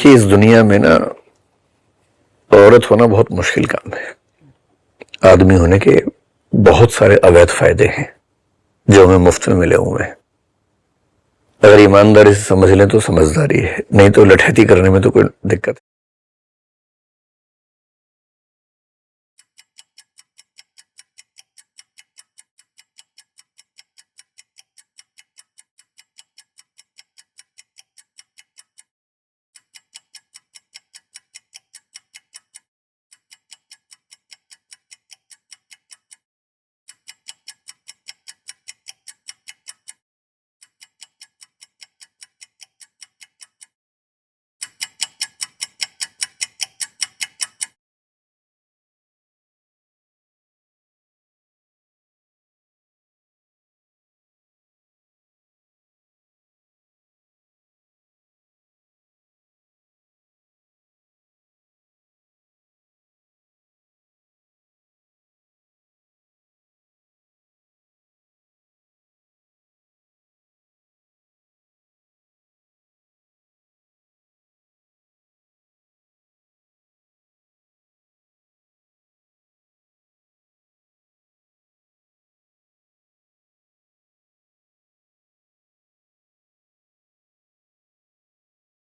देखिए, इस दुनिया में ना औरत होना बहुत मुश्किल काम है। आदमी होने के बहुत सारे अवैध फायदे हैं जो हमें मुफ्त में मिले हुए हैं। अगर ईमानदारी से समझ लें तो समझदारी है, नहीं तो लठैती करने में तो कोई दिक्कत है।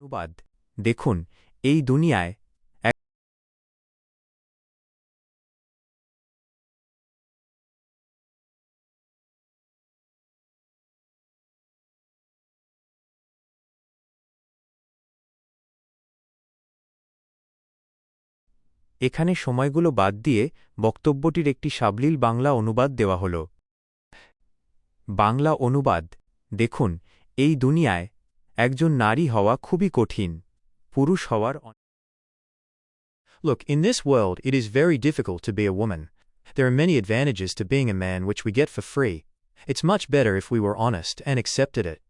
অনুবাদ দেখুন এই দুনিয়ায় এখানে সময়গুলো বাদ দিয়ে বক্তব্যটির একটি সাবলীল বাংলা অনুবাদ দেওয়া হল। বাংলা অনুবাদ দেখুন এই দুনিয়ায় একজন নারী হওয়া খুবই কঠিন, পুরুষ হওয়ার Look, in this world, it is very difficult to be a woman. There are many advantages to being a man which we get for free. It's much better if we were honest and accepted it.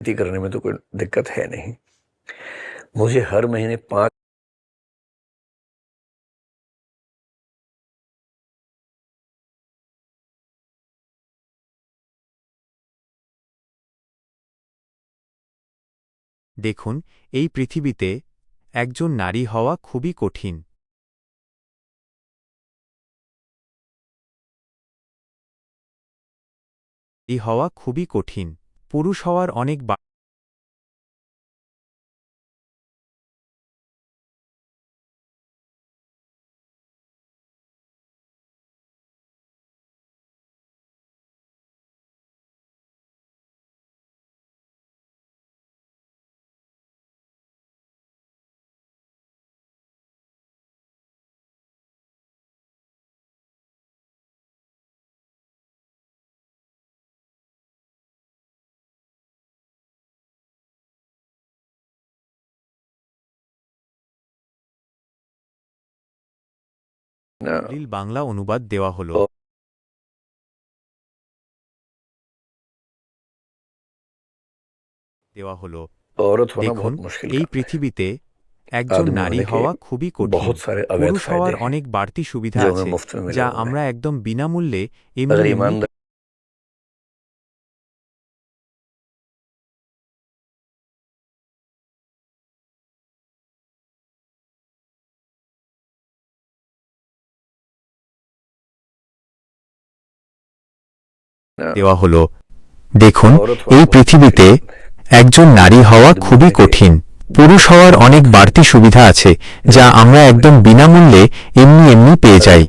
करने में तो कोई दिक्कत है नहीं। मुझे हर महीने 5 দেখুন এই পৃথিবীতে একজন নারী হওয়া খুবই কঠিন। এই হওয়া খুবই কঠিন, পুরুষ হওয়ার অনেক সাবলীল বাংলা অনুবাদ দেওয়া হল। औरत होना দেখুন बहुत मुश्किल এই काम है। পৃথিবীতে একজন आदमी নারী होने के হওয়া খুবই কঠিন, बहुत सारे अवैध পুরুষ হওয়ার फायदे हैं অনেক বাড়তি সুবিধা जो আছে हमें मुफ्त में मिले যা हुए আমরা हैं। একদম বিনামূল্যে अगर এমনি ईमानदार দেওয়া হল। দেখুন এই পৃথিবীতে একজন নারী হওয়া খুবই কঠিন, পুরুষ হওয়ার অনেক বাড়তি সুবিধা আছে যা আমরা একদম বিনামূল্যে এমনি পেয়ে যাই।